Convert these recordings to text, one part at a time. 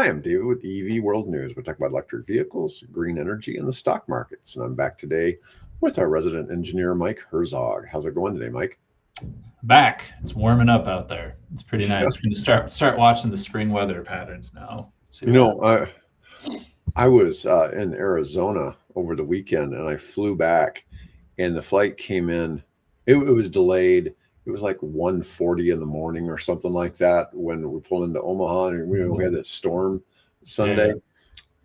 Hi, I'm David with EV World News. We talk about electric vehicles, green energy, and the stock markets. And I'm back today with our resident engineer, Mike Herzog. How's it going today, Mike? Back. It's warming up out there. It's pretty Yeah, nice. We're gonna start watching the spring weather patterns now. See you what know, happens. I was in Arizona over the weekend, and I flew back, and the flight came in. It was delayed. It was like 1:40 in the morning or something like that when we pulled into Omaha, and we had that storm Yeah. Sunday.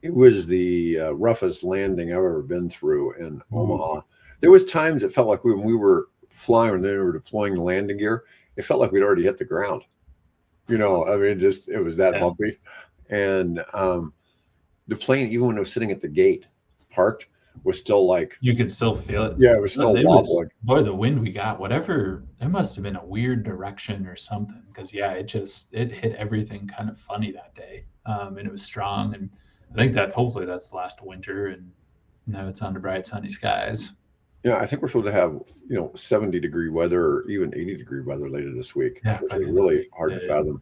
It was the roughest landing I've ever been through in Ooh. Omaha. There was times it felt like when we were flying, when they were deploying the landing gear, it felt like we'd already hit the ground. I mean, just it was that Yeah. bumpy. And the plane, even when it was sitting at the gate, parked, was still like, You could still feel it. yeah, it was still It was wobbling. boy, the wind we got, whatever, it must have been a weird direction or something. Because yeah, it hit everything kind of funny that day. And it was strong. And I think that hopefully that's the last winter and now it's on to bright sunny skies. Yeah, I think we're supposed to have 70-degree weather or even 80-degree weather later this week, Yeah, which by is the end of the really week. hard Yeah, to yeah. fathom.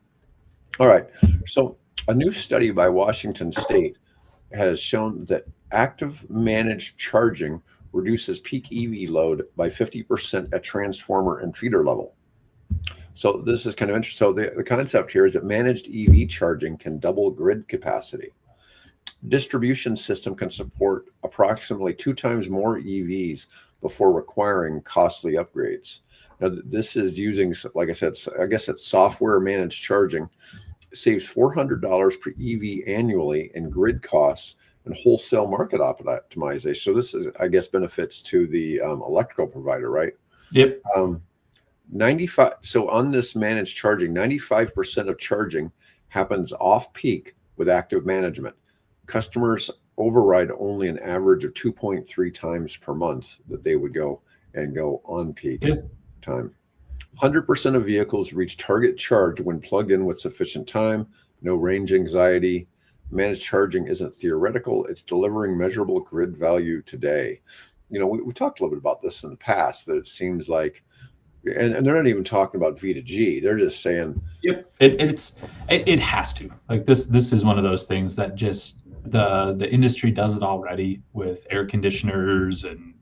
All right, so a new study by Washington State has shown that active managed charging reduces peak EV load by 50% at transformer and feeder level. So this is kind of interesting. So the concept here is that managed EV charging can double grid capacity. Distribution system can support approximately 2 times more EVs before requiring costly upgrades. Now, this is using, like I said, I guess it's software managed charging, saves $400 per EV annually in grid costs and wholesale market optimization. So this is, I guess, benefits to the electrical provider, right? Yep. Um, 95. So on this managed charging, 95% of charging happens off peak with active management. Customers override only an average of 2.3 times per month that they would go on peak Yep. time. 100% of vehicles reach target charge when plugged in with sufficient time, no range anxiety. Managed charging isn't theoretical, it's delivering measurable grid value today. We talked a little bit about this in the past, that it seems like, and they're not even talking about V to G, they're just saying, Yep. It has to. Like this is one of those things that just the industry does it already with air conditioners and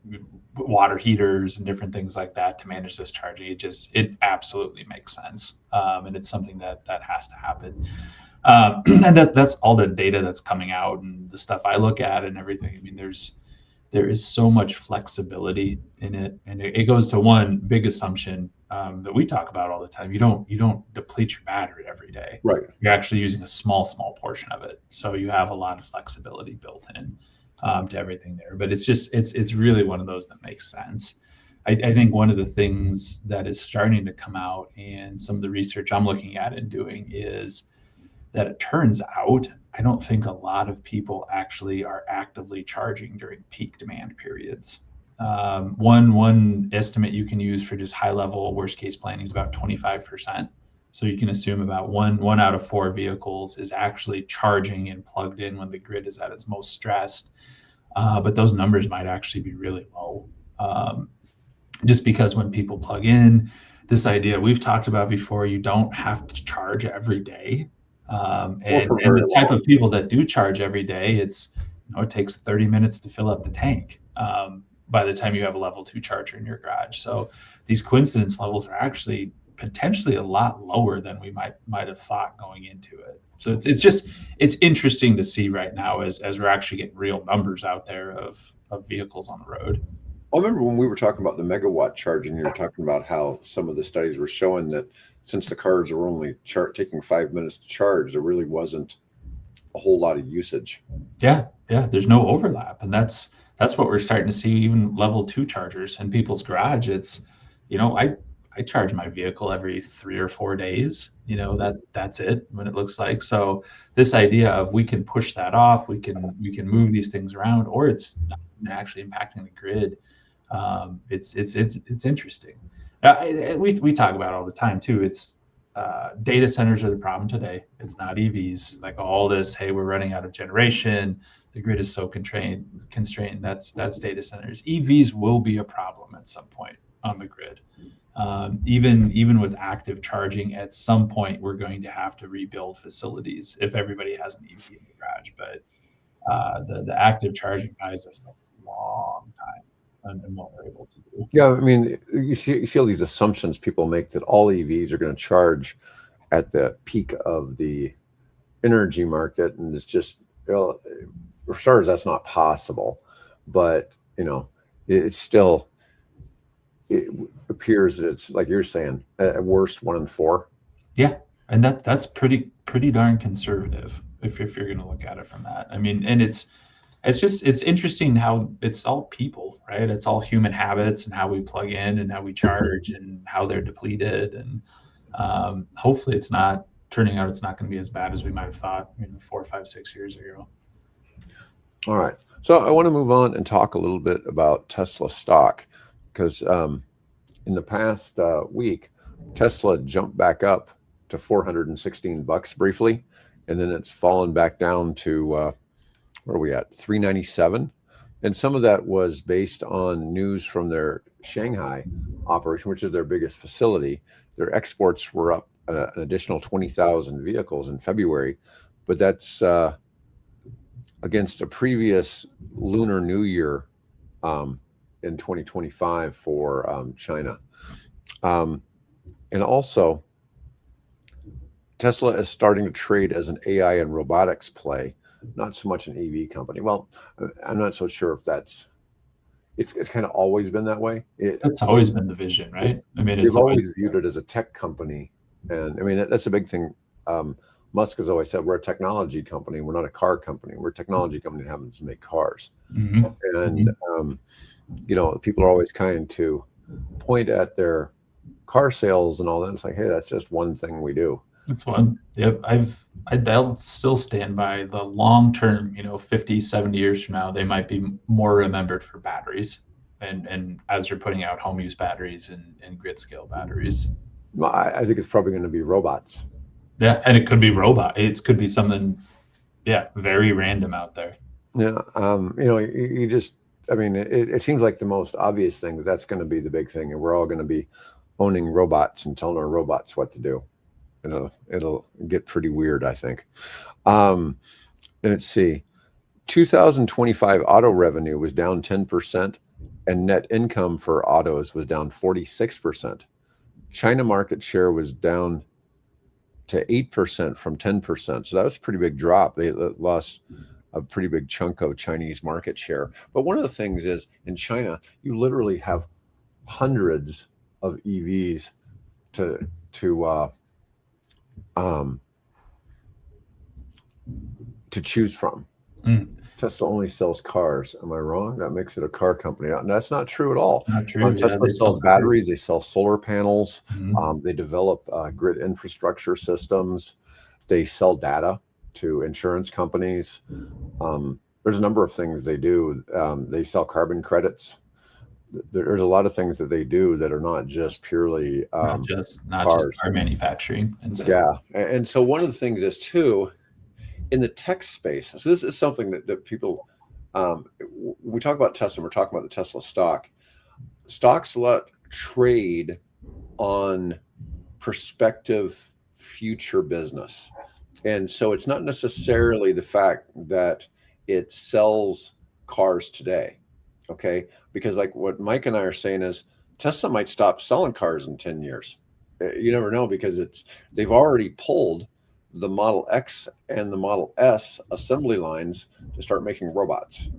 water heaters and different things like that to manage this charging. It absolutely makes sense. And it's something that has to happen. And that's all the data that's coming out and the stuff I look at and everything. I mean, there is so much flexibility in it, and it goes to one big assumption that we talk about all the time. You don't deplete your battery every day. right. You're actually using a small portion of it, so you have a lot of flexibility built in to everything there. But it's really one of those that makes sense. I think one of the things that is starting to come out and some of the research I'm looking at and doing is that it turns out I don't think a lot of people actually are actively charging during peak demand periods. One estimate you can use for just high level worst case planning is about 25%. So you can assume about one out of four vehicles is actually charging and plugged in when the grid is at its most stressed. But those numbers might actually be really low. Just because when people plug in, this idea we've talked about before, you don't have to charge every day. Or And for and very the type long. of people that do charge every day, it takes 30 minutes to fill up the tank by the time you have a level 2 charger in your garage. So these coincidence levels are actually potentially a lot lower than we might have thought going into it. So it's interesting to see right now as we're actually getting real numbers out there of vehicles on the road. I remember when we were talking about the megawatt charging, you were talking about how some of the studies were showing that since the cars were only taking 5 minutes to charge, there really wasn't a whole lot of usage. Yeah, there's no overlap, and that's what we're starting to see even level 2 chargers in people's garage. It's, I charge my vehicle every 3 or 4 days. That's it when it looks like. So this idea of we can push that off, we can move these things around, or it's not actually impacting the grid. It's interesting. We talk about it all the time too. It's data centers are the problem today. It's not EVs. Like all this, hey, we're running out of generation. The grid is so constrained. That's data centers. EVs will be a problem at some point on the grid. Even with active charging, at some point we're going to have to rebuild facilities if everybody has an EV in the garage. But the active charging guys have still a long time and what we're able to do. Yeah, I mean, you see all these assumptions people make that all EVs are going to charge at the peak of the energy market, and it's just, for starters, that's not possible. But it's still, it appears that it's like you're saying, at worst 1 in 4. Yeah, and that's pretty darn conservative if you're going to look at it from that. I mean, and it's interesting how it's all people, right? It's all human habits and how we plug in and how we charge and how they're depleted. And hopefully it's not turning out, it's not going to be as bad as we might have thought 4, 5, 6 years ago. All right. So I want to move on and talk a little bit about Tesla stock, because in the past week, Tesla jumped back up to $416 briefly, and then it's fallen back down to where are we at? $397. And some of that was based on news from their Shanghai operation, which is their biggest facility. Their exports were up an additional 20,000 vehicles in February, but that's against a previous Lunar New Year in 2025 for China. And also, Tesla is starting to trade as an AI and robotics play, not so much an EV company. Well, I'm not so sure if it's kind of always been that way. That's always been the vision, right? I mean, they've always viewed it as a tech company. And I mean, that's a big thing. Musk has always said, we're a technology company. We're not a car company. We're a technology company that happens to make cars. Mm-hmm. And, people are always kind to point at their car sales and all that. It's like, hey, that's just one thing we do. That's one. Yep. I'll still stand by the long term, 50, 70 years from now, they might be more remembered for batteries. And as you're putting out home use batteries and grid scale batteries. I think it's probably going to be robots. Yeah. And it could be it could be something, very random out there. Yeah. It seems like the most obvious thing that's going to be the big thing. And we're all going to be owning robots and telling our robots what to do. It'll get pretty weird, I think. Let's see. 2025 auto revenue was down 10%, and net income for autos was down 46%. China market share was down to 8% from 10%. So that was a pretty big drop. They lost a pretty big chunk of Chinese market share. But one of the things is, in China, you literally have hundreds of EVs to choose from. Tesla only sells cars. Am I wrong? That makes it a car company. That's not true at all. Not true. Tesla sells batteries. They sell solar panels. Mm-hmm. They develop grid infrastructure systems. They sell data to insurance companies. There's a number of things they do. They sell carbon credits. There's a lot of things that they do that are not just purely not just car manufacturing. And so one of the things is too, in the tech space. So this is something that people, we talk about Tesla. We're talking about the Tesla stock. Stocks let trade on prospective future business, and so it's not necessarily the fact that it sells cars today. Okay, because like what Mike and I are saying is Tesla might stop selling cars in 10 years. You never know, because they've already pulled the Model X and the Model S assembly lines to start making robots.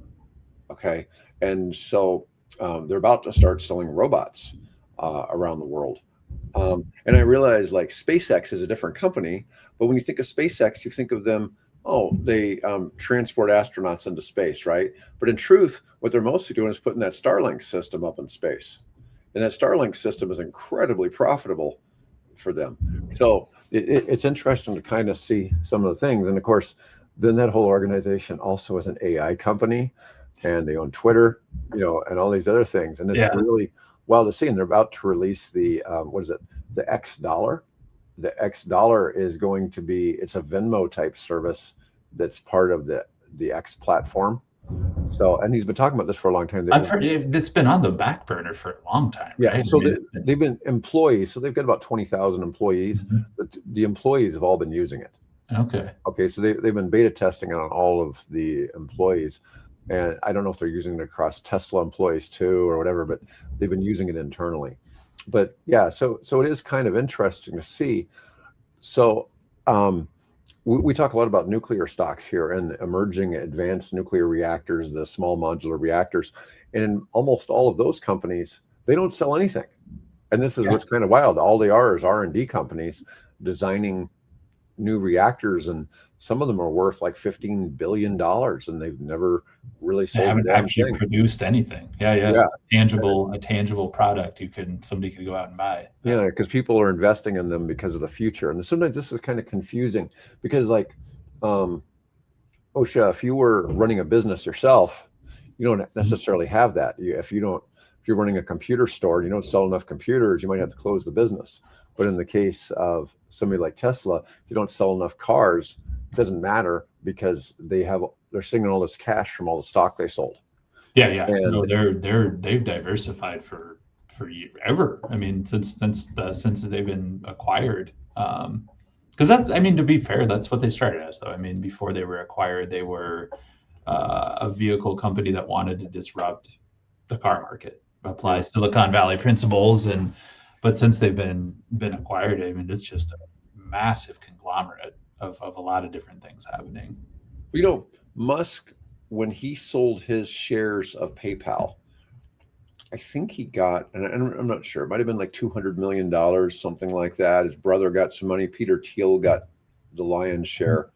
Okay, and so they're about to start selling robots around the world. And I realize like SpaceX is a different company, but when you think of SpaceX, you think of them, they transport astronauts into space, right? But in truth, what they're mostly doing is putting that Starlink system up in space. And that Starlink system is incredibly profitable for them. So it's interesting to kind of see some of the things. And of course, then that whole organization also is an AI company, and they own Twitter, and all these other things. And it's really wild to see. And they're about to release the, the X dollar. The X dollar is going to be, it's a Venmo type service that's part of the X platform. So, and he's been talking about this for a long time. I've heard it's been on the back burner for a long time, Yeah. right? So I mean, it's been, they've been employees. So they've got about 20,000 employees. Mhm. But the employees have all been using it. Okay. Okay. So they've been beta testing it on all of the employees. And I don't know if they're using it across Tesla employees too or whatever, but they've been using it internally. But yeah, so it is kind of interesting to see. So we talk a lot about nuclear stocks here and emerging advanced nuclear reactors, the small modular reactors. And in almost all of those companies, they don't sell anything. And this is Yeah. what's kind of wild. All they are is R&D companies designing new reactors, and some of them are worth like $15 billion, and they've never really They sold a haven't damn actually thing. produced anything. Yeah, yeah. Yeah. A tangible product somebody could go out and buy. Yeah, because people are investing in them because of the future. And sometimes this is kind of confusing because, like, um, OSHA, if you were running a business yourself, you don't necessarily have that. If you're running a computer store and you don't sell enough computers, you might have to close the business. But in the case of somebody like Tesla, if you don't sell enough cars, it doesn't matter because they're singing all this cash from all the stock they sold. Yeah, yeah. And No, they've diversified for ever. I mean, since they've been acquired. Because that's, I mean, to be fair, that's what they started as, though. I mean, before they were acquired, they were a vehicle company that wanted to disrupt the car market, apply Silicon Valley principles, but since they've been acquired, I mean, it's just a massive conglomerate of a lot of different things happening. Musk, when he sold his shares of PayPal, I think he got, and I'm not sure, it might have been like $200 million, something like that. His brother got some money. Peter Thiel got the lion's share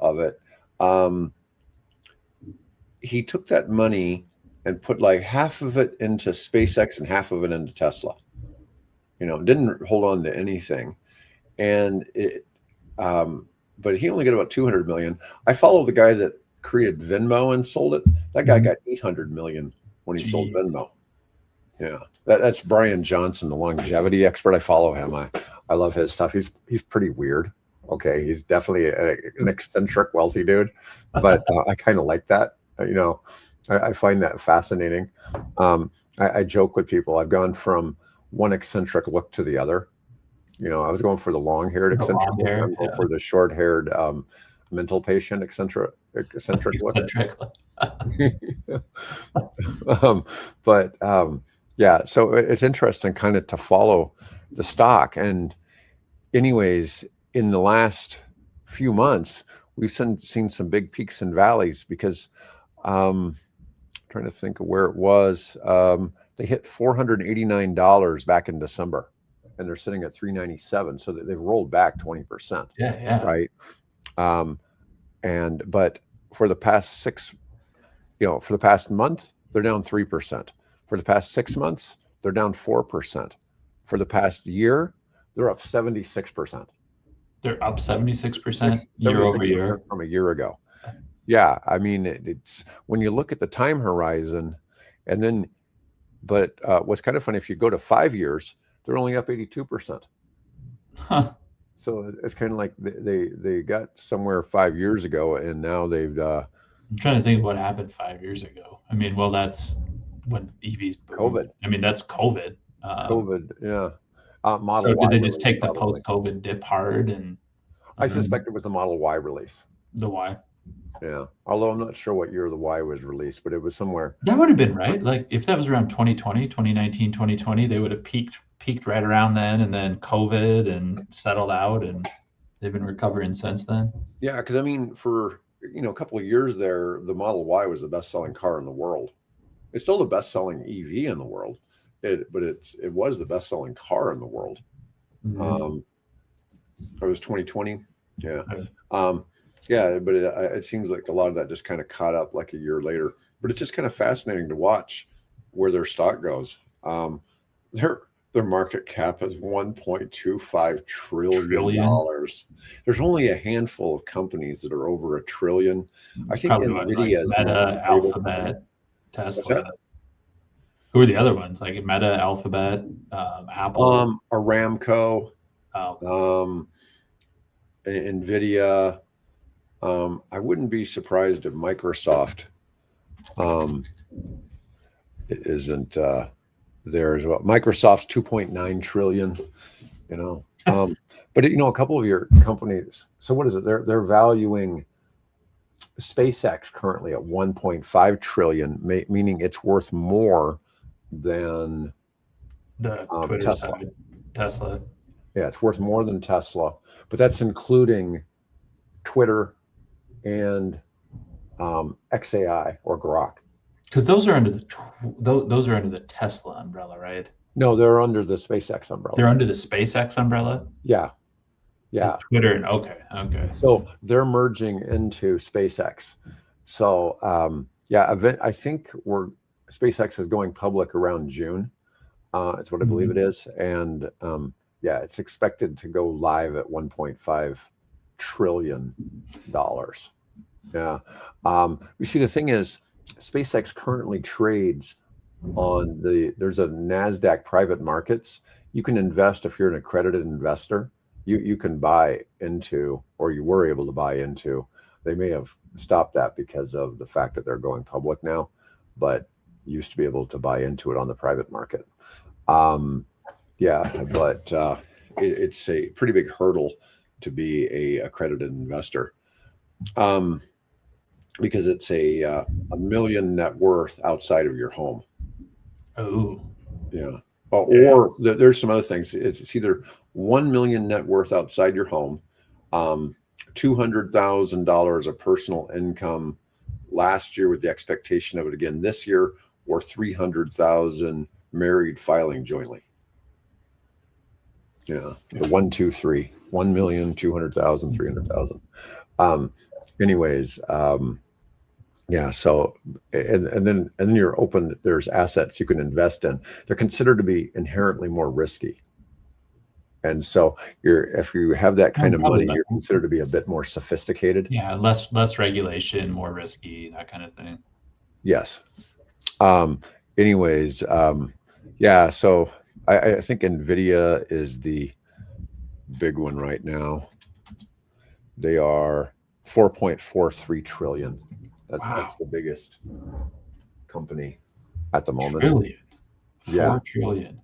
of it. He took that money and put like half of it into SpaceX and half of it into Tesla. Didn't hold on to anything. And but he only got about 200 million. I follow the guy that created Venmo and sold it. That guy got 800 million when he sold Venmo. Yeah, that's Brian Johnson, the longevity expert. I follow him. I love his stuff. He's pretty weird. Okay, he's definitely an eccentric, wealthy dude, but I kind of like that. I find that fascinating. I joke with people. I've gone from one eccentric look to the other. I was going for the long-haired eccentric look. I'm going for the short-haired mental patient eccentric look. But yeah, so it's interesting kind of to follow the stock. And anyways, in the last few months, we've seen some big peaks and valleys because trying to think of where it was. They hit $489 back in December, and they're sitting at $397. So they've rolled back 20%. Yeah, yeah. Right. But for the past for the past month, they're down 3%. For the past 6 months, they're down 4%. For the past year, they're up 76%. They're up 76% year over year from a year ago. Yeah, I mean, it's when you look at the time horizon, and then, but what's kind of funny, if you go to 5 years, they're only up 82%. Huh. So it's kind of like they got somewhere 5 years ago, and now they've. I'm trying to think what happened 5 years ago. I mean, well, that's when EVs boomed. COVID. I mean, that's COVID. COVID, yeah. Model so Y did they just take probably. the post-COVID dip hard? And I suspect it was the Model Y release. The Y. Yeah. Although I'm not sure what year the Y was released, but it was somewhere. That would have been right. Like if that was around 2020, 2019, 2020, they would have peaked right around then, and then COVID and settled out, and they've been recovering since then. Yeah, because I mean, for a couple of years there, the Model Y was the best-selling car in the world. It's still the best-selling EV in the world, but it was the best-selling car in the world. Mm-hmm. It was 2020. Yeah. Yeah, but it seems like a lot of that just kind of caught up like a year later. But it's just kind of fascinating to watch where their stock goes. Their market cap is $1.25 trillion. There's only a handful of companies that are over $1 trillion. I think NVIDIA is Meta, Alphabet, Tesla. Who are the other ones? Like Meta, Alphabet, Apple, Aramco, NVIDIA. I wouldn't be surprised if Microsoft Um, it isn't there as well. Microsoft's 2.9 trillion. You know, but a couple of your companies. So what is it? They're valuing SpaceX currently at 1.5 trillion, meaning it's worth more than The Twitter Tesla. side, Tesla. Yeah, it's worth more than Tesla, but that's including Twitter and XAI or Grok. Because those are under those are under the Tesla umbrella, right? No, they're under the SpaceX umbrella. They're under the SpaceX umbrella. Yeah, yeah. Twitter and okay. So they're merging into SpaceX. So I think SpaceX is going public around June. It's what I believe it is, and it's expected to go live at $1.5 trillion. Yeah. You see, the thing is, SpaceX currently trades on there's a NASDAQ private markets. You can invest if you're an accredited investor. You can buy into, or you were able to buy into. They may have stopped that because of the fact that they're going public now, but you used to be able to buy into it on the private market. But it's a pretty big hurdle to be a accredited investor. Because it's a million net worth outside of your home. Oh, yeah. Or there's some other things. It's either 1 million net worth outside your home, $200,000 of personal income last year with the expectation of it again this year, or 300,000 married filing jointly. Yeah, the 1, 2, 3, 1,200,000, 300,000. So and then you're open. There's assets you can invest in. They're considered to be inherently more risky, and so if you have that kind of money, you're considered to be a bit more sophisticated. Yeah, less regulation, more risky, that kind of thing. Yes. So I think NVIDIA is the big one right now. They are 4.43 trillion. That's the biggest company at the moment. Trillion. 4 trillion.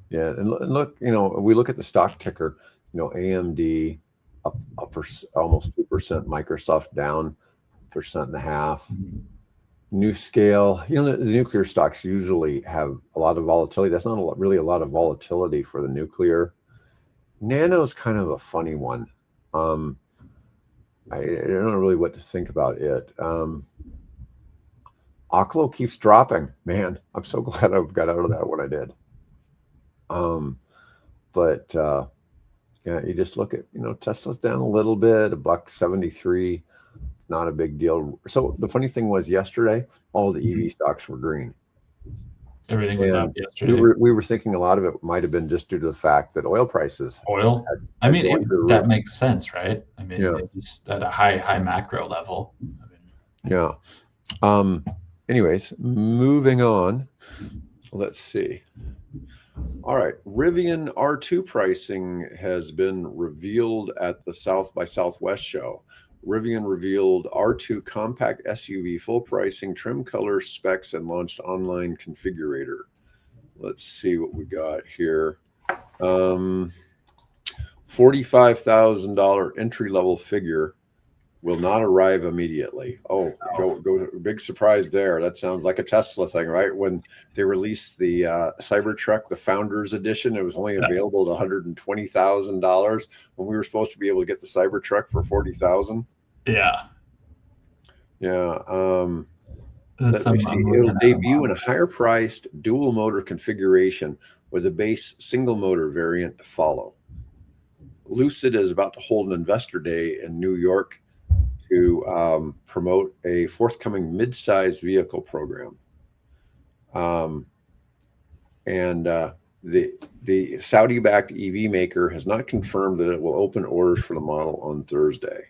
Yeah, and look, we look at the stock ticker. AMD up almost 2%, Microsoft down 1.5%. New Scale, the nuclear stocks usually have a lot of volatility. That's not really a lot of volatility for the nuclear. Nano's kind of a funny one. I don't know really what to think about it. Oklo keeps dropping. Man, I'm so glad I got out of that when I did. You just look at, Tesla's down a little bit, $1.73. Not a big deal. So the funny thing was yesterday, all of the EV stocks were green. Everything was up yesterday. We were thinking a lot of it might have been just due to the fact that oil prices. That makes sense, right? It's at a high macro level. Yeah. Anyways, moving on. Let's see. All right. Rivian R2 pricing has been revealed at the South by Southwest show. Rivian revealed R2 compact SUV full pricing, trim color specs, and launched online configurator. Let's see what we got here. $45,000 entry level figure will not arrive immediately. Oh, go big surprise there. That sounds like a Tesla thing, right? When they released the Cybertruck, the Founders Edition, it was only available at $120,000 when we were supposed to be able to get the Cybertruck for $40,000. Yeah. It'll debut in a higher priced dual motor configuration with a base single motor variant to follow. Lucid is about to hold an investor day in New York to promote a forthcoming mid-size vehicle program. The Saudi-backed EV maker has not confirmed that it will open orders for the model on Thursday.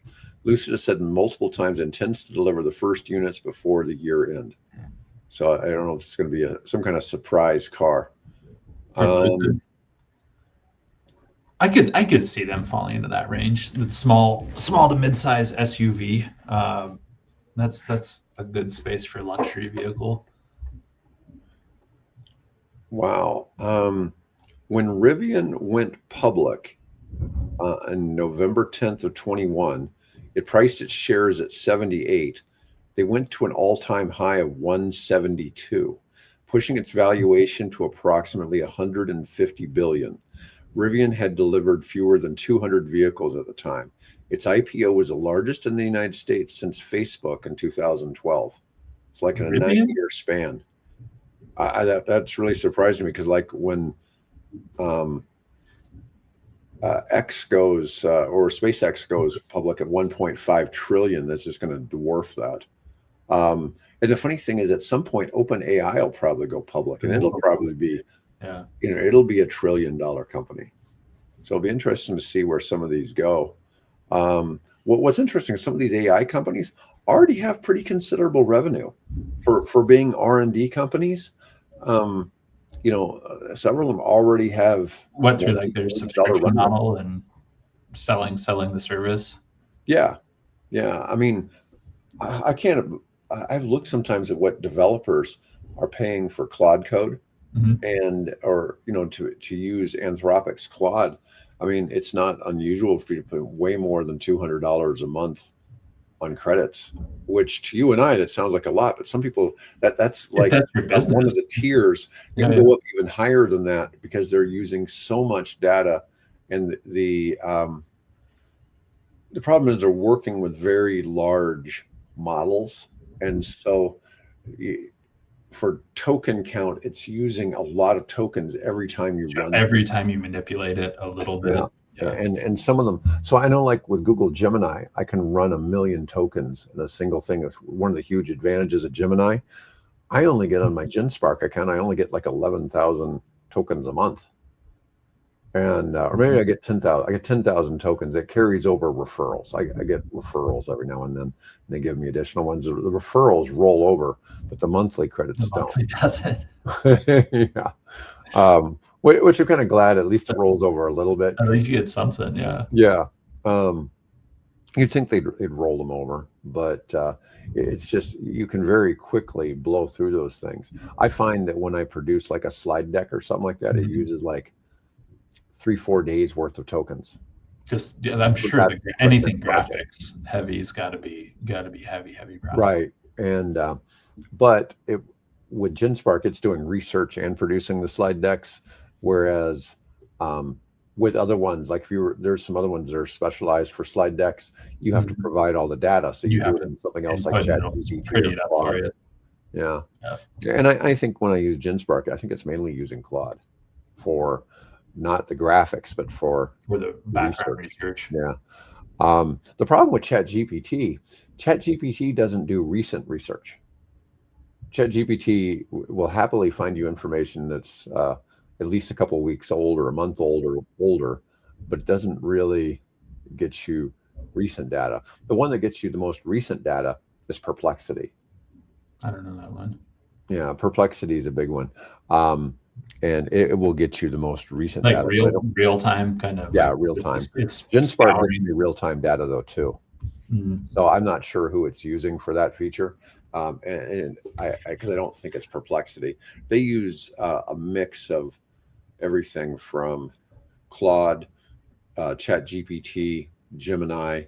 Lucid has said multiple times it intends to deliver the first units before the year end. So I don't know if it's going to be some kind of surprise car. I could see them falling into that range. That small to mid-size SUV. That's a good space for luxury vehicle. Wow. When Rivian went public on November 10th of 21, it priced its shares at 78. They went to an all-time high of 172, pushing its valuation to approximately 150 billion. Rivian had delivered fewer than 200 vehicles at the time. Its IPO was the largest in the United States since Facebook in 2012. It's like in a Rivian? 9-year span. That's really surprising me because, like, when um, X goes or SpaceX goes public at 1.5 trillion, that's just going to dwarf that. And the funny thing is, at some point, OpenAI will probably go public, and it'll probably be, Yeah. it'll be $1 trillion company. So it'll be interesting to see where some of these go. What's interesting is some of these AI companies already have pretty considerable revenue for being R&D companies. Several of them already have What, through like their multi-billion-dollar subscription run rate. model and selling the service? Yeah, yeah. I mean, I can't. I've looked sometimes at what developers are paying for Claude code, Mhm. and or to use Anthropic's Claude. I mean, it's not unusual for you to put way more than $200 a month on credits, which to you and I that sounds like a lot, but some people that's If like that's your one of business. the tiers. You Yeah, can yeah. go up even higher than that because they're using so much data, and the problem is they're working with very large models, and so for token count, it's using a lot of tokens every time you run. Every time you manipulate it a little bit. Yeah, Yeah. and some of them. So I know, like with Google Gemini, I can run 1 million tokens in a single thing. It's one of the huge advantages of Gemini. I only get on my GenSpark account, I only get like 11,000 tokens a month, and or maybe I get 10,000. I get 10,000 tokens. It carries over referrals. I get referrals every now and then. And they give me additional ones. The referrals roll over, but the monthly credits The monthly does it. don't. Yeah. Which I'm kind of glad. At least it rolls over a little bit. At least you get something. Yeah. Yeah. You'd think they'd roll them over, but it's just you can very quickly blow through those things. I find that when I produce like a slide deck or something like that, it Mhm. uses like 3-4 days worth of tokens. Just yeah, I'm For sure that anything project. graphics heavy's got to be heavy process. Right. And but with GenSpark, it's doing research and producing the slide decks, whereas with other ones, like there's some other ones that are specialized for slide decks, you have to provide all the data. So you do have it in something else and like put it'll ChatGPT pretty or it up for Claude. you. Yeah. Yeah. And I think when I use GenSpark, I think it's mainly using Claude for not the graphics, but for the background research. Yeah. The problem with ChatGPT doesn't do recent research. ChatGPT will happily find you information that's at least a couple of weeks old or a month old or older, but it doesn't really get you recent data. The one that gets you the most recent data is Perplexity. I don't know that one. Yeah, Perplexity is a big one. And it will get you the most recent Like data. real time kind of. Yeah, like, real time. It's GenSpark gives me real time data though too. Mhm. So I'm not sure who it's using for that feature, and because I don't think it's Perplexity. They use a mix of everything from Claude, ChatGPT, Gemini,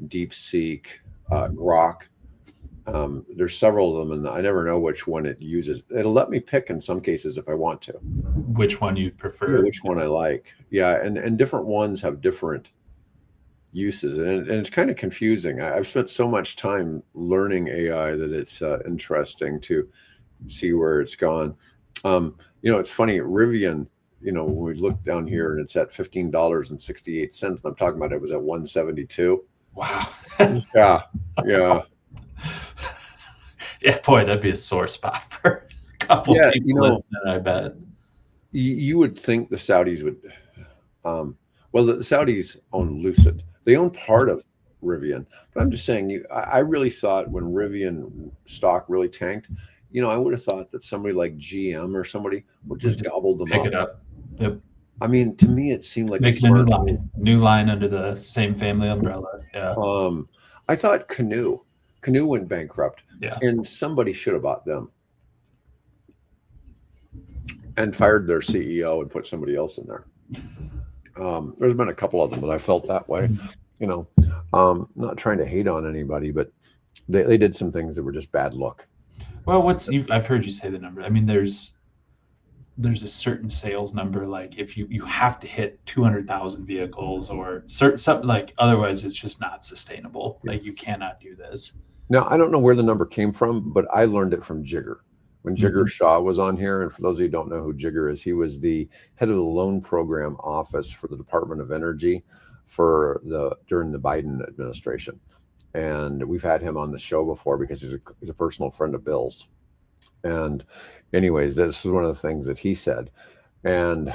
DeepSeek, Grok. There's several of them, and I never know which one it uses. It'll let me pick in some cases if I want to. Which one you prefer? Which one I like. Yeah, and different ones have different uses, and it's kind of confusing. I've spent so much time learning AI that it's interesting to see where it's gone. It's funny, Rivian, when we look down here and it's at $15.68, and I'm talking about it was at 172. Wow. Yeah. Yeah, boy, that'd be a sore spot for a couple people listening, I bet. You would think the Saudis would the Saudis own Lucid. They own part of Rivian, but I'm just saying, I really thought when Rivian stock really tanked, I would have thought that somebody like GM or somebody would just gobble them pick it up. Yep. I mean, to me, it seemed like make it a new line under the same family umbrella. Yeah. I thought Canoe Canoe went bankrupt, Yeah. and somebody should have bought them and fired their CEO and put somebody else in there. There's been a couple of them that I felt that way. You know, not trying to hate on anybody, but they did some things that were just bad look. Well, I've heard you say the number. I mean, there's a certain sales number, like if you have to hit 200,000 vehicles or something, like otherwise it's just not sustainable. Yeah. Like you cannot do this. Now, I don't know where the number came from, but I learned it from Jigger. When Jigger Mhm. Shaw was on here, and for those of you who don't know who Jigger is, he was the head of the loan program office for the Department of Energy during the Biden administration. And we've had him on the show before because he's a personal friend of Bill's. And anyways, this is one of the things that he said. And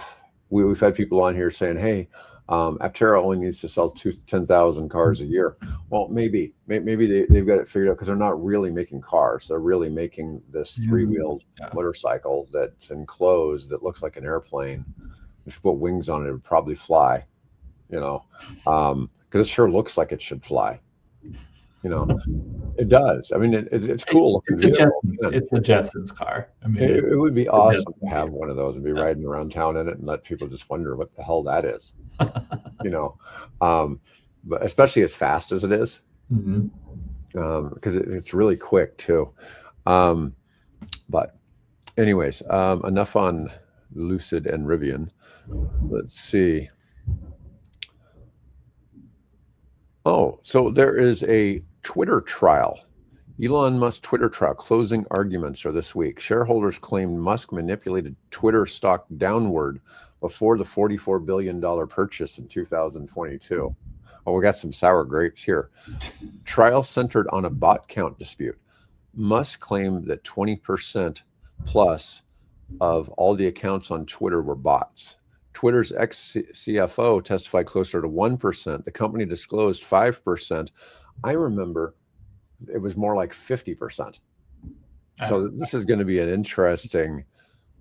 we've had people on here saying, hey, Aptera only needs to sell 10,000 cars a year. Well, maybe they've got it figured out because they're not really making cars. They're really making this three-wheeled motorcycle that's enclosed that looks like an airplane. If you put wings on it, it would probably fly, you know, because it sure looks like it should fly. You know, it does. I mean, it's cool. It's a Jetsons car. I mean, it would be awesome to have one of those and be riding around town in it and let people just wonder what the hell that is. You know, but especially as fast as it is, because it's really quick too. But anyways, enough on Lucid and Rivian. Let's see. Oh, so there is a Twitter trial. Elon Musk Twitter trial. Closing arguments are this week. Shareholders claimed Musk manipulated Twitter stock downward before the $44 billion purchase in 2022. Oh, we got some sour grapes here. Trial centered on a bot count dispute. Musk claimed that 20% plus of all the accounts on Twitter were bots. Twitter's ex-CFO testified closer to 1%. The company disclosed 5%. I remember it was more like 50%. So this is going to be an interesting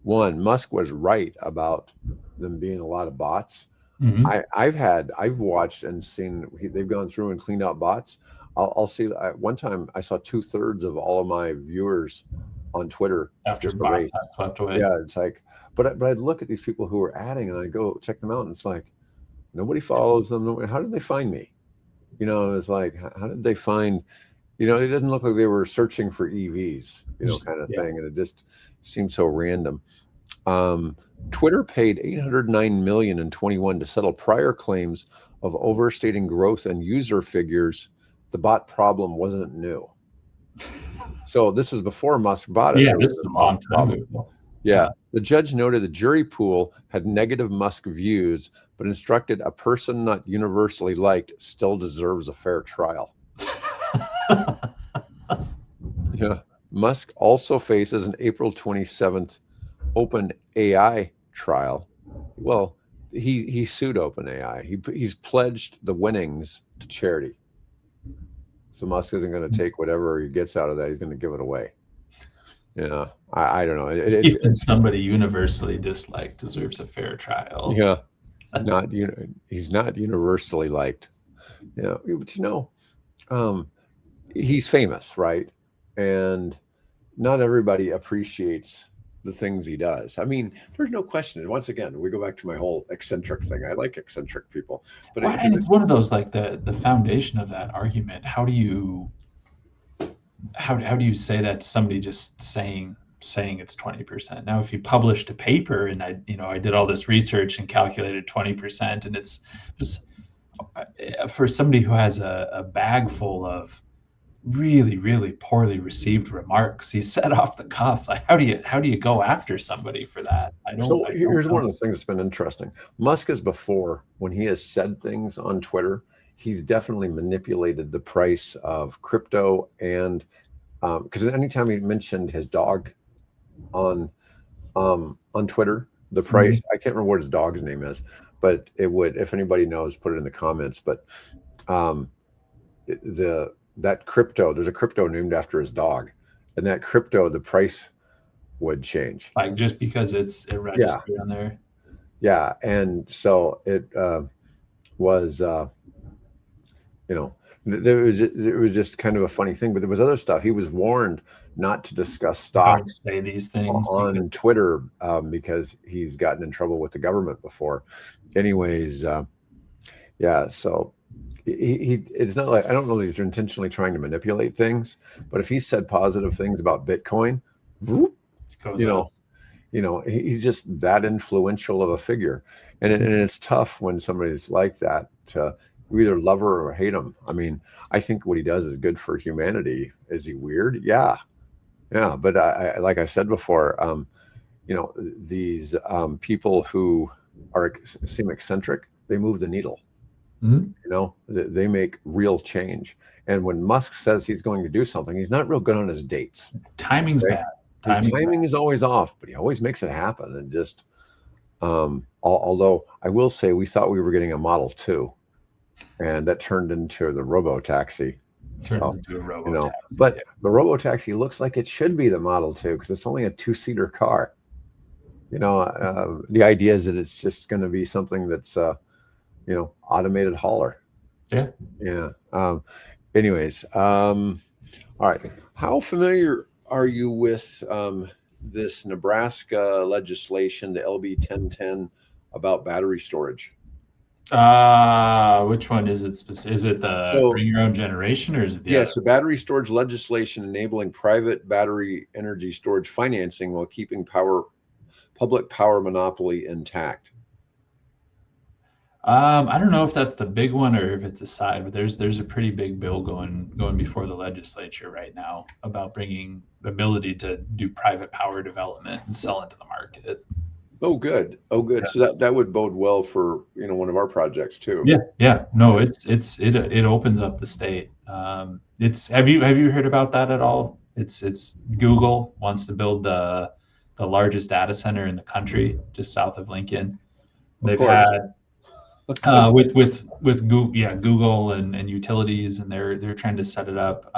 one. Musk was right about them being a lot of bots. I've watched and seen they've gone through and cleaned out bots. I'll see. One time I saw 2/3 of all of my viewers on Twitter after bots got swept away. Yeah, it's like, but I'd look at these people who are adding, and I go check them out, and it's like nobody follows them. How did they find me? You know, it's like, how did they find? You know, it didn't look like they were searching for EVs, you know, kind of thing, and it just seemed so random. Twitter paid $809 million in 21 to settle prior claims of overstating growth and user figures. The bot problem wasn't new. So this was before Musk bought it. Yeah, this is a long time ago. Yeah. The judge noted the jury pool had negative Musk views, but instructed a person not universally liked still deserves a fair trial. Yeah. Musk also faces an April 27th OpenAI trial. Well, he sued OpenAI. He's pledged the winnings to charity. So Musk isn't going to take whatever he gets out of that. He's going to give it away. Yeah, I don't know. Even somebody universally disliked deserves a fair trial. Yeah, he's not universally liked. Yeah, but he's famous, right? And not everybody appreciates the things he does. I mean, there's no question. And once again, we go back to my whole eccentric thing. I like eccentric people, but and it's one of those, like the foundation of that argument. How do you say that to somebody just saying it's 20%? Now, if you published a paper and I did all this research and calculated 20%, and it's just for somebody who has a bag full of really, really poorly received remarks, he said off the cuff. Like, how do you go after somebody for that? Here's one of the things that's been interesting. Musk is before, when he has said things on Twitter, he's definitely manipulated the price of crypto, and because anytime he mentioned his dog on Twitter, the price, I can't remember what his dog's name is, but it would, if anybody knows, put it in the comments. But that crypto, there's a crypto named after his dog, and that crypto, the price would change. Like just because it's registered on there. Yeah, and so it was, it was just kind of a funny thing, but there was other stuff. He was warned not to discuss Don't stocks say these things on because Twitter because he's gotten in trouble with the government before. Anyways, yeah. So it's not like I don't know that he's intentionally trying to manipulate things, but if he said positive things about Bitcoin, whoop, it goes you up. know, he's just that influential of a figure, and it's tough when somebody's like that to you either love her or hate him. I mean, I think what he does is good for humanity. Is he weird? Yeah, yeah. But like I said before, these people who seem eccentric, they move the needle. Mhm. They make real change. And when Musk says he's going to do something, he's not real good on his dates. Timing's Okay? bad. His Timing's timing bad. is always off, but he always makes it happen. And just, although I will say, we thought we were getting a Model 2, and that turned into the robo taxi. Turns So, into a robo taxi. but the robo taxi looks like it should be the Model 2 because it's only a 2-seater car. The idea is that it's just going to be something that's, automated hauler. Yeah. Yeah. Anyways, all right. How familiar are you with this Nebraska legislation, the LB 1010, about battery storage? Which one is it? Is it the So, bring your own generation, or is it the other? yes, the battery storage legislation enabling private battery energy storage financing while keeping public power monopoly intact. I don't know if that's the big one or if it's a side, but there's a pretty big bill going before the legislature right now about bringing the ability to do private power development and sell into the market. Oh, good. Oh, good. Yeah. So that would bode well for one of our projects too. Yeah. No, it opens up the state. It's have you heard about that at all? It's Google wants to build the largest data center in the country just south of Lincoln. Of They've course. had with Google, Google and utilities, and they're trying to set it up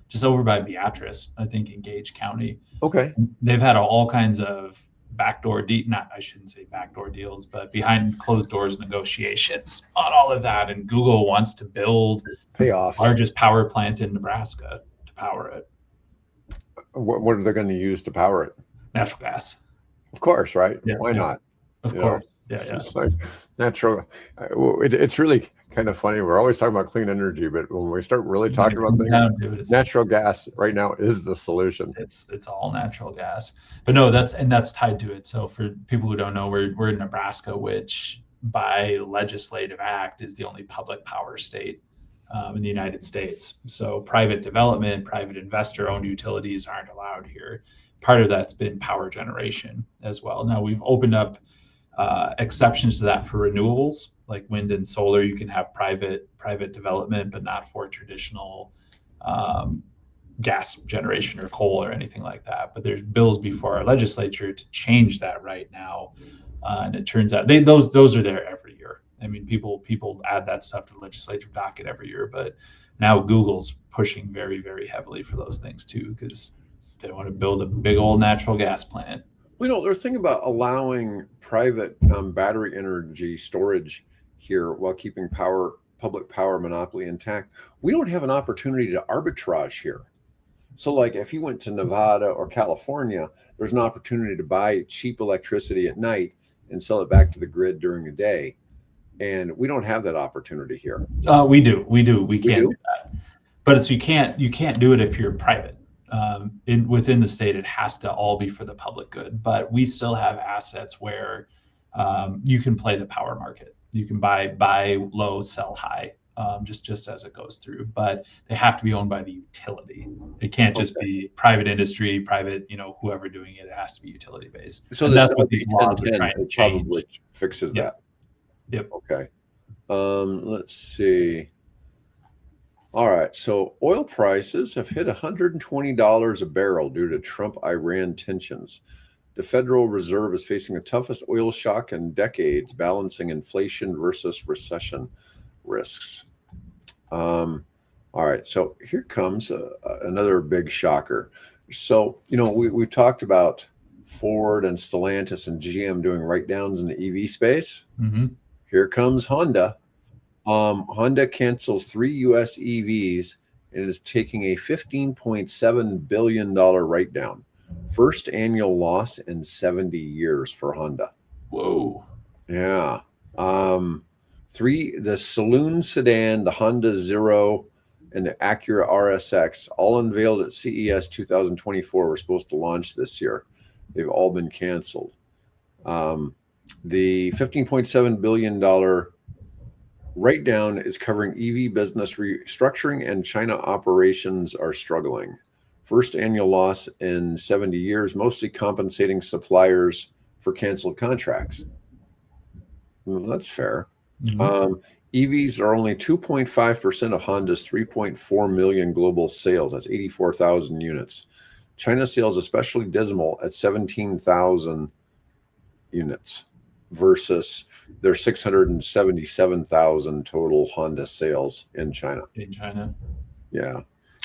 just over by Beatrice, I think, in Gage County. Okay. They've had all kinds of not I shouldn't say backdoor deals, but behind closed doors negotiations on all of that. And Google wants to build Payoffs. largest power plant in Nebraska to power it. What are they going to use to power it? Natural gas. Of course, right? Yeah, Why not? Of course. Yeah. It's like natural. It's really kind of funny. We're always talking about clean energy, but when we start really talking about things, natural gas right now is the solution. It's all natural gas. But no, that's tied to it. So for people who don't know, we're in Nebraska, which by legislative act is the only public power state in the United States. So private development, private investor-owned utilities aren't allowed here. Part of that's been power generation as well. Now we've opened up exceptions to that for renewables like wind and solar. You can have private development, but not for traditional gas generation or coal or anything like that. But there's bills before our legislature to change that right now, and it turns out those are there every year. I mean, people add that stuff to the legislative docket every year, but now Google's pushing very, very heavily for those things too, because they want to build a big old natural gas plant. They're thinking about allowing private battery energy storage here while keeping public power monopoly intact. We don't have an opportunity to arbitrage here. So, like, if you went to Nevada or California, there's an opportunity to buy cheap electricity at night and sell it back to the grid during the day. And we don't have that opportunity here. We do. We can't do? do that. But it's you can't do it if you're private. Within the state, it has to all be for the public good. But we still have assets where you can play the power market. You can buy low, sell high, just as it goes through. But they have to be owned by the utility. It can't just be private industry, private, whoever doing it. It has to be utility based. So and that's what these laws are 1010 trying to change. probably fixes that. Yep. Okay. Let's see. All right. So oil prices have hit $120 a barrel due to Trump-Iran tensions. The Federal Reserve is facing the toughest oil shock in decades, balancing inflation versus recession risks. All right. So here comes another big shocker. So, we talked about Ford and Stellantis and GM doing write-downs in the EV space. Mm-hmm. Here comes Honda. Honda cancels 3 U.S. EVs and is taking a $15.7 billion write-down. First annual loss in 70 years for Honda. Whoa. Yeah. The saloon sedan, the Honda Zero, and the Acura RSX, all unveiled at CES 2024, were supposed to launch this year. They've all been canceled. The $15.7 billion write-down is covering EV business restructuring, and China operations are struggling. First annual loss in 70 years, mostly compensating suppliers for canceled contracts. Well, that's fair. Mhm. EVs are only 2.5% of Honda's 3.4 million global sales. That's 84,000 units. China sales especially dismal at 17,000 units versus their 677,000 total Honda sales in China. In China. Yeah.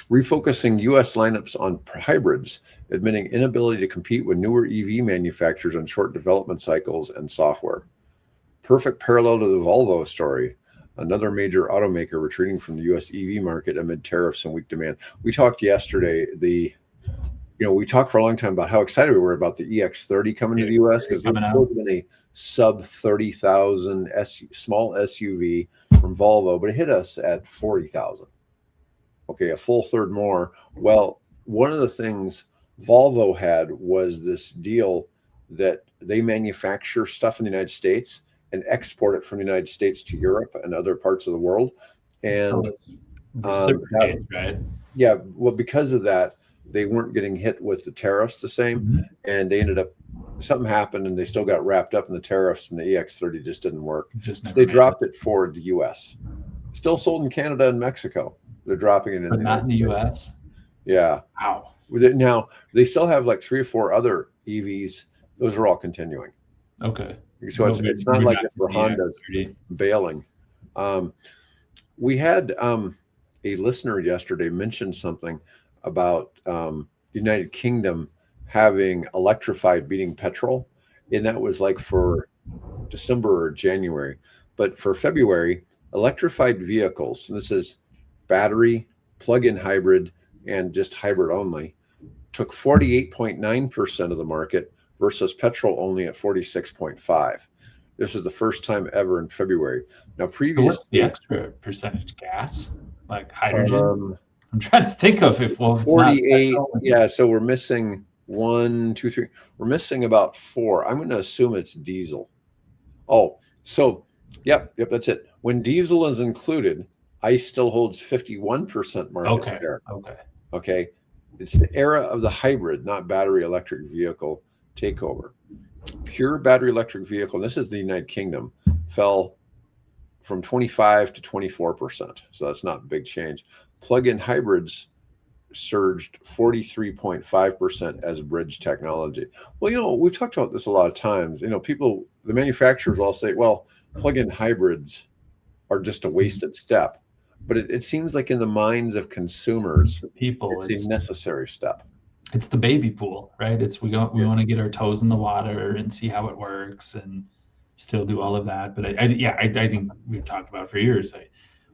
Refocusing U.S. lineups on hybrids, admitting inability to compete with newer EV manufacturers on short development cycles and software. Perfect parallel to the Volvo story. Another major automaker retreating from the U.S. EV market amid tariffs and weak demand. We talked yesterday. We talked for a long time about how excited we were about the EX30 coming to the U.S. because it was been a sub 30,000 small SUV from Volvo, but it hit us at 40,000. Okay, a full third more. Well, one of the things Volvo had was this deal that they manufacture stuff in the United States and export it from the United States to Europe and other parts of the world. And So it's reciprocates, right? yeah, well, because of that, they weren't getting hit with the tariffs the same, and they ended up, something happened, and they still got wrapped up in the tariffs, and the EX30 just didn't work. So they dropped it for the U.S. Still sold in Canada and Mexico. They're dropping it in, but not in the U.S. Yeah. Wow. Now they still have like 3 or 4 other EVs. Those are all continuing. Okay. So it's not like it's for Honda's bailing. We had a listener yesterday mention something about the United Kingdom having electrified beating petrol, and that was like for December or January. But for February, electrified vehicles, and this is battery, plug-in hybrid, and just hybrid only, took 48.9% of the market versus petrol only at 46.5%. This is the first time ever in February. Now, previously, what's the extra percentage gas, like hydrogen? I'm trying to think of if 48. Yeah, so we're missing 1, 2, 3. We're missing about 4. I'm going to assume it's diesel. Oh, so yep, that's it. When diesel is included, ICE still holds 51% market share. Okay. It's the era of the hybrid, not battery electric vehicle takeover. Pure battery electric vehicle, and this is the United Kingdom, fell from 25 to 24%. So that's not a big change. Plug-in hybrids surged 43.5% as bridge technology. Well, we've talked about this a lot of times. The manufacturers all say, well, plug-in hybrids are just a wasted step. But it seems like in the minds of consumers, it's a necessary step. It's the baby pool, right? We want to get our toes in the water and see how it works and still do all of that. But I think we've talked about it for years.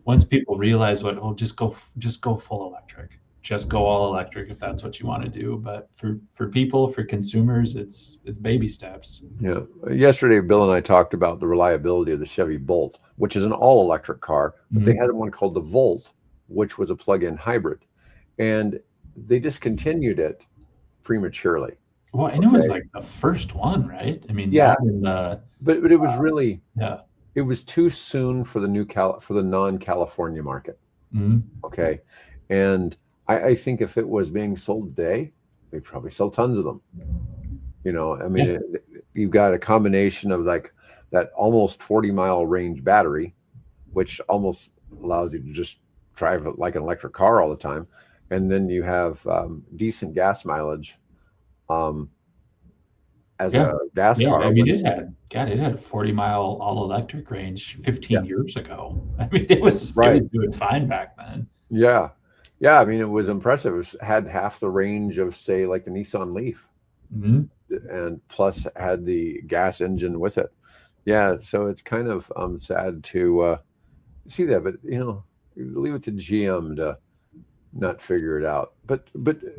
Once people realize just go full electric, just go all electric if that's what you want to do. But for people, for consumers, it's baby steps. Yeah. Yesterday, Bill and I talked about the reliability of the Chevy Bolt, which is an all-electric car, but they had one called the Volt, which was a plug-in hybrid, and they discontinued it prematurely. Well, and it was like the first one, right? I mean, yeah, but it was really it was too soon for the non-California market. Okay, and I think if it was being sold today, they'd probably sell tons of them. I mean, you've got a combination of like that almost 40-mile range battery, which almost allows you to just drive it like an electric car all the time. And then you have decent gas mileage as a gas car. I mean, it had a 40-mile all-electric range 15 years ago. I mean, it was doing fine back then. Yeah. I mean, it was impressive. It had half the range of, say, like the Nissan Leaf, and plus had the gas engine with it. Yeah, so it's kind of sad to see that, but leave it to GM to not figure it out. But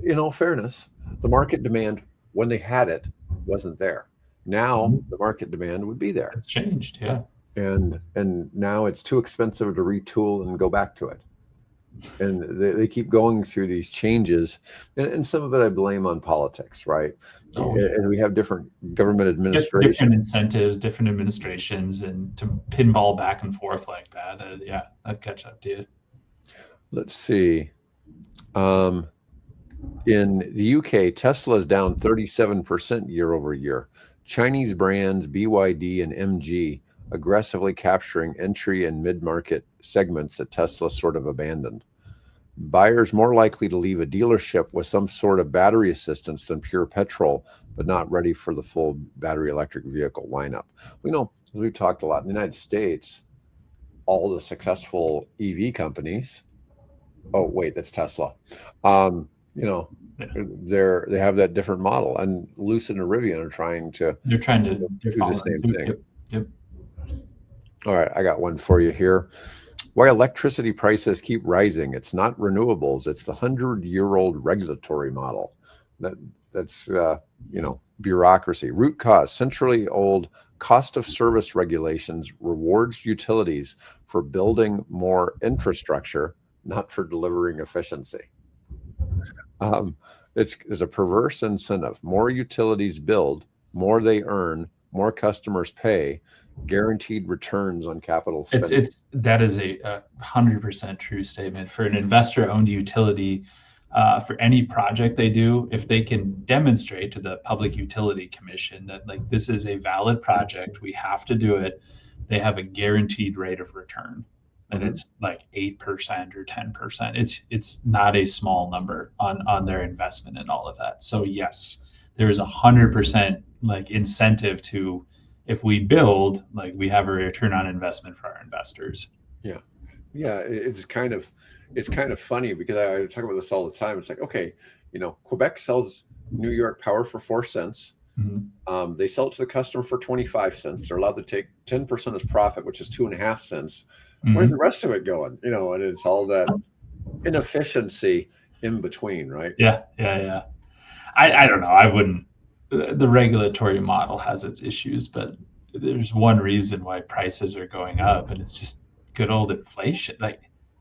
in all fairness, the market demand when they had it wasn't there. Now Mhm. the market demand would be there, It's changed. Yeah. and now it's too expensive to retool and go back to it. And they keep going through these changes, and some of it I blame on politics, right? Oh yeah. And we have different government Different administration. incentives, different administrations, and to pinball back and forth like that. Yeah, I'd catch up to you. Let's see. Um, in the UK, Tesla is down 37% year over year. Chinese brands BYD and MG aggressively capturing entry and mid-market segments that Tesla sort of abandoned. Buyers more likely to leave a dealership with some sort of battery assistance than pure petrol, but not ready for the full battery electric vehicle lineup. We know, as we've talked a lot in the United States, all the successful EV companies. Oh, wait, that's Tesla. Um, you know, Yeah. they have that different model, and Lucid and Rivian are trying to They're do the following same suit. thing. Yep. Yep. All right, I got one for you here. Why electricity prices keep rising? It's not renewables; it's the 100-year-old regulatory model. That that's bureaucracy. Root cause: century old cost of service regulations rewards utilities for building more infrastructure, not for delivering efficiency. Um, it's a perverse incentive. More utilities build, more they earn, more customers pay, guaranteed returns on capital spending. That is a 100% true statement for an investor-owned utility. For any project they do, if they can demonstrate to the Public Utility Commission that like this is a valid project, we have to do it, they have a guaranteed rate of return, and Mhm. it's like 8% or 10%. It's not a small number on their investment and all of that. So yes, there is 100% like incentive to, if we build, like we have a return on investment for our investors. Yeah, yeah. It's kind of funny because I talk about this all the time. It's like, okay, Quebec sells New York power for 4 cents. Mhm. They sell it to the customer for 25 cents. They're allowed to take 10% as profit, which is 2.5 cents. Where's the Mhm. rest of it going? And it's all that inefficiency in between, right? Yeah, yeah, yeah. I don't know. I wouldn't. The regulatory model has its issues, but there's one reason why prices are going up, and it's just good old inflation. Like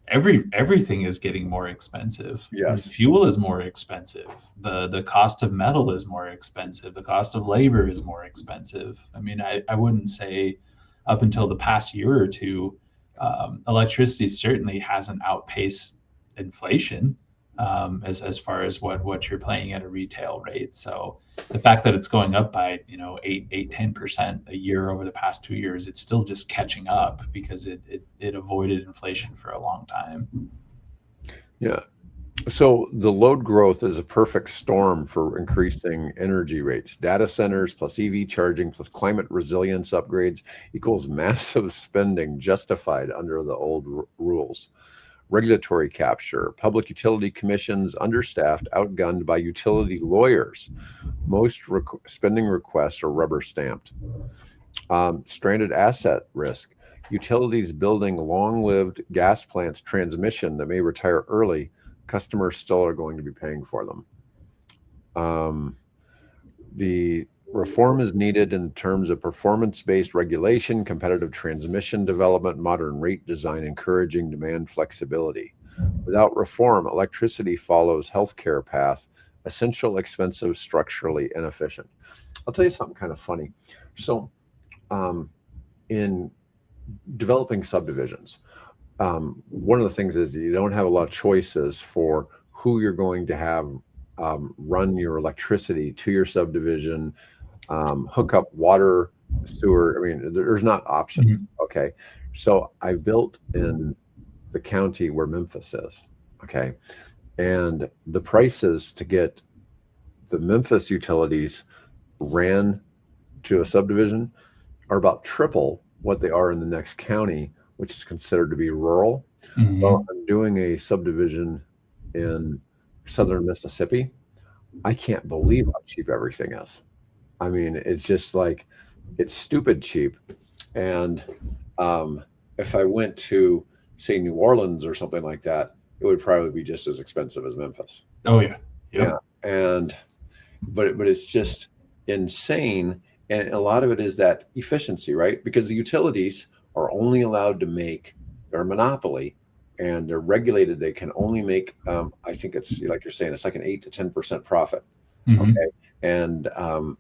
everything is getting more expensive. Like Yes. fuel is more expensive. The cost of metal is more expensive. The cost of labor is more expensive. I mean, I wouldn't say up until the past year or two, electricity certainly hasn't outpaced inflation, as far as what you're paying at a retail rate. So the fact that it's going up by 10% a year over the past 2 years, it's still just catching up because it avoided inflation for a long time. Yeah. So the load growth is a perfect storm for increasing energy rates. Data centers plus EV charging plus climate resilience upgrades equals massive spending justified under the old rules. Regulatory capture, public utility commissions understaffed, outgunned by utility lawyers. Most spending requests are rubber stamped. Stranded asset risk. Utilities building long lived gas plants transmission that may retire early. Customers still are going to be paying for them. Um, the reform is needed in terms of performance based regulation, competitive transmission development, modern rate design, encouraging demand flexibility. Without reform, electricity follows healthcare path, essential, expensive, structurally inefficient. I'll tell you something kind of funny. So, um, in developing subdivisions, one of the things is you don't have a lot of choices for who you're going to have run your electricity to your subdivision, hook up water, sewer. I mean, there's not options. Mhm. Okay. So I built in the county where Memphis is. Okay. And the prices to get the Memphis utilities ran to a subdivision are about triple what they are in the next county, which is considered to be rural. Well, Mhm. I'm doing a subdivision in southern Mississippi. I can't believe how cheap everything is. I mean, it's just like it's stupid cheap. And if I went to say New Orleans or something like that, it would probably be just as expensive as Memphis. Oh yeah. Yeah, Yep. and but it's just insane, and a lot of it is that efficiency, right? Because the utilities are only allowed to make, they're a monopoly, and they're regulated. They can only make, I think it's like you're saying, it's like an 8 to 10% profit. Hmm. Okay, and um,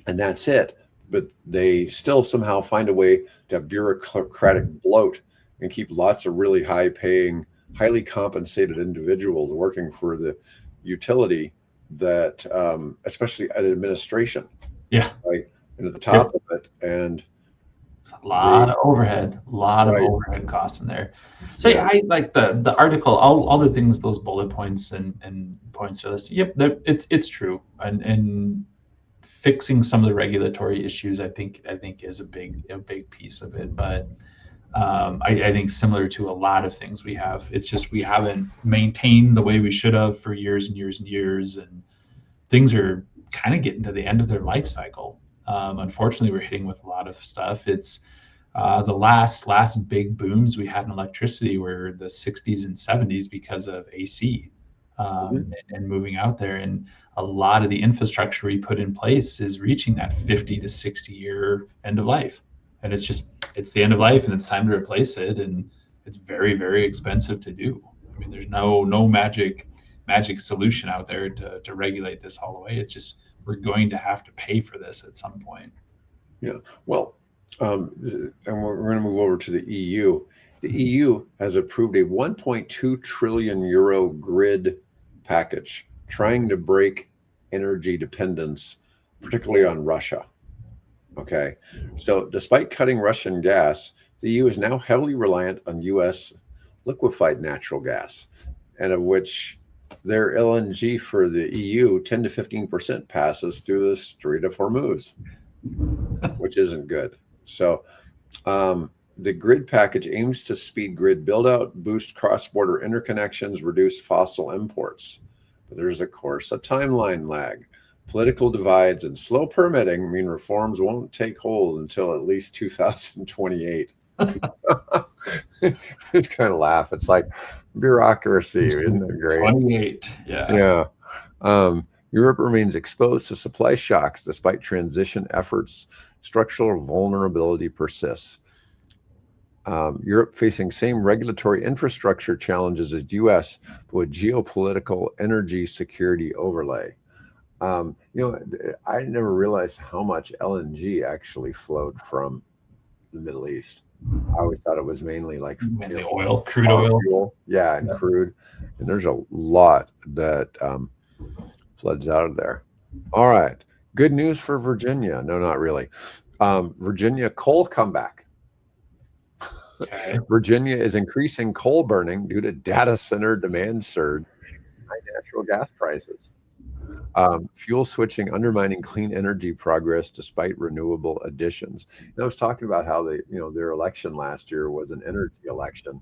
and that's it. But they still somehow find a way to have bureaucratic bloat and keep lots of really high paying, highly compensated individuals working for the utility that, especially at administration, Yeah. right? And at the Yep. top of it. And It's a lot they, of overhead, a lot of right. overhead costs in there. So Yeah. yeah, I like the article, all the things, those bullet points and points to this. Yep, it's true, and fixing some of the regulatory issues, I think is a big piece of it. But I think similar to a lot of things we have, it's just we haven't maintained the way we should have for years and years and years, and things are kind of getting to the end of their life cycle. Unfortunately, we're hitting with a lot of stuff. It's the last big booms we had in electricity were the 60s and 70s because of AC, Mhm. and moving out there. And a lot of the infrastructure we put in place is reaching that 50 to 60-year end of life. And it's the end of life and it's time to replace it. And it's very, very expensive to do. I mean, there's no magic solution out there to regulate this all away. It's just we're going to have to pay for this at some point. Yeah. Well, and we're going to move over to the EU. The EU has approved a 1.2 trillion euro grid package trying to break energy dependence, particularly on Russia. Okay. So, despite cutting Russian gas, the EU is now heavily reliant on US liquefied natural gas, and of which their LNG for the EU, 10 to 15% passes through the Strait of Hormuz, which isn't good. So, the grid package aims to speed grid build out, boost cross border interconnections, reduce fossil imports. But there's, of course, a timeline lag. Political divides and slow permitting mean reforms won't take hold until at least 2028. Just kind of laugh. It's like bureaucracy, isn't it great? 28. Yeah. Yeah. Europe remains exposed to supply shocks despite transition efforts. Structural vulnerability persists. Europe facing same regulatory infrastructure challenges as U.S., but with geopolitical energy security overlay. I never realized how much LNG actually flowed from the Middle East. I always thought it was mainly like And the oil, crude car oil. fuel, yeah, and Yeah. crude. And there's a lot that floods out of there. All right, good news for Virginia. No, not really. Virginia coal comeback. Okay. Virginia is increasing coal burning due to data center demand surge, and high natural gas prices. Fuel switching undermining clean energy progress despite renewable additions. And I was talking about how their election last year was an energy election,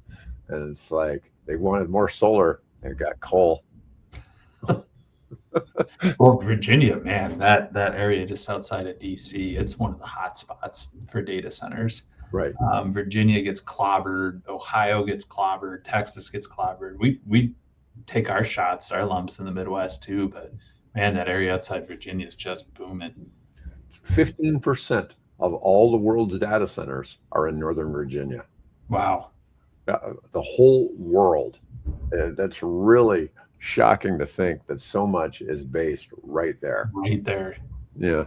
and it's like they wanted more solar. They got coal. Well, Virginia, man, that area just outside of DC, it's one of the hot spots for data centers. Right. Virginia gets clobbered, Ohio gets clobbered, Texas gets clobbered. We take our shots, our lumps in the Midwest too, but man, that area outside Virginia is just booming. 15% of all the world's data centers are in Northern Virginia. Wow. The whole world. That's really shocking to think that so much is based right there. Right there. Yeah.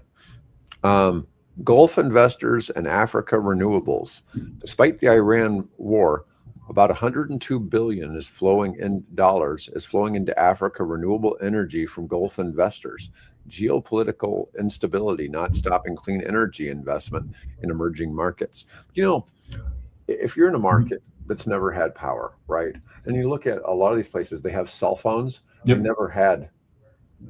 Gulf investors and Africa renewables. Despite the Iran war, about 102 billion is flowing into Africa renewable energy from Gulf investors. Geopolitical instability not stopping clean energy investment in emerging markets. If you're in a market that's never had power, right? And you look at a lot of these places, they have cell phones. They Yep. never had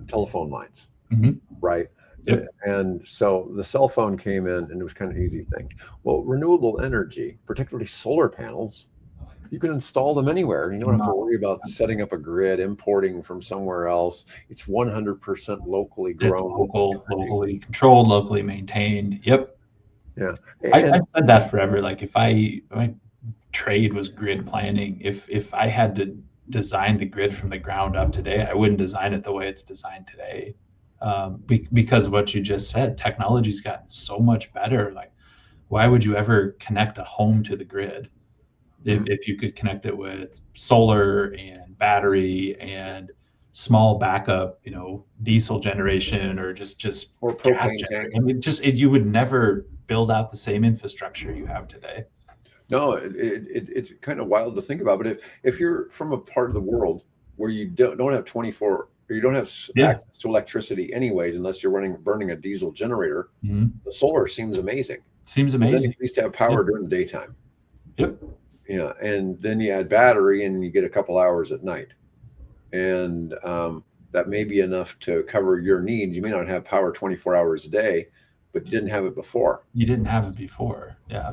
telephone lines, Mhm. right? Yep. And so the cell phone came in and it was kind of an easy thing. Well, renewable energy, particularly solar panels, you can install them anywhere. You don't have to worry about setting up a grid, importing from somewhere else. It's 100% locally It's grown. locally controlled, locally maintained. Yep. Yeah. I've said that forever. Like if I trade was grid planning. If I had to design the grid from the ground up today, I wouldn't design it the way it's designed today. Because of what you just said, technology's gotten so much better. Like, why would you ever connect a home to the grid if you could connect it with solar and battery and small backup, diesel generation, or just Or gas propane generation? tank. I mean, you would never build out the same infrastructure you have today. No, it's kind of wild to think about. But if you're from a part of the world where you don't have 24, or you don't have Yeah. access to electricity anyways, unless you're burning a diesel generator, Mhm. the solar seems amazing. Seems 'Cause then you amazing. at least have power during the daytime. Yep. Yeah, and then you add battery, and you get a couple hours at night, and that may be enough to cover your needs. You may not have power 24 hours a day, but you didn't have it before. You didn't have it before. Yeah.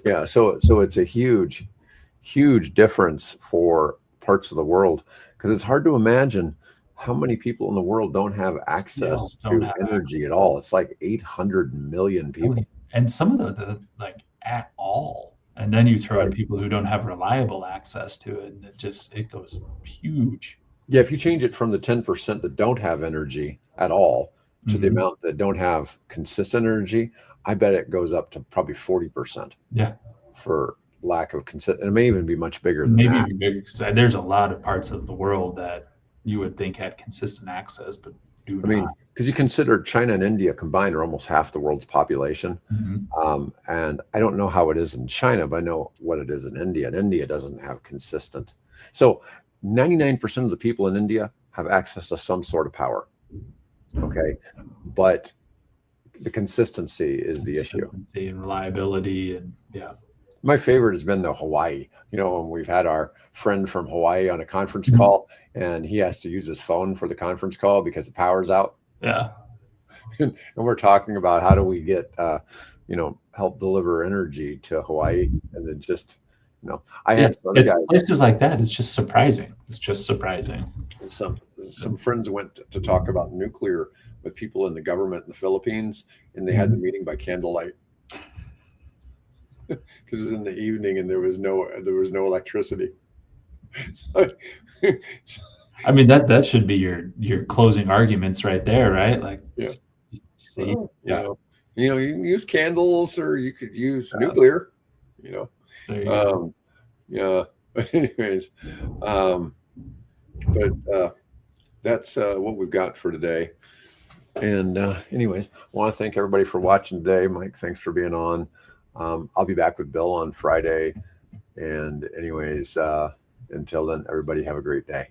Yeah. So it's a huge difference for parts of the world, because it's hard to imagine how many people in the world don't have access don't to have energy at all. It's like 800 million people. And some of the like at all. And then you throw in Right. people who don't have reliable access to it, and it goes huge. Yeah, if you change it from the 10% that don't have energy at all to the amount that don't have consistent energy, I bet it goes up to probably 40%. Yeah. For lack of consistent. It may even be much bigger than Maybe that. even bigger, 'cause there's a lot of parts of the world that you would think had consistent access, but do I mean, not. because you consider China and India combined are almost half the world's population. And I don't know how it is in China, but I know what it is in India. And India doesn't have consistent. So 99% of the people in India have access to some sort of power. Okay. But the consistency is the issue. Consistency and reliability, and yeah. My favorite has been the Hawaii. When we've had our friend from Hawaii on a conference call, and he has to use his phone for the conference call because the power's out. Yeah. And we're talking about how do we get, help deliver energy to Hawaii. And then just, I had some other It's guys, places like that. It's just surprising. It's just surprising. some friends went to talk about nuclear with people in the government in the Philippines, and they had the meeting by candlelight. Because it was in the evening and there was no electricity. I mean, that should be your closing arguments right there, right? Like, Yeah. See, you can use candles, or you could use nuclear. There you go. Yeah. Anyways, but that's what we've got for today. And anyways, I want to thank everybody for watching today. Mike, thanks for being on. I'll be back with Bill on Friday. And anyways, until then, everybody have a great day.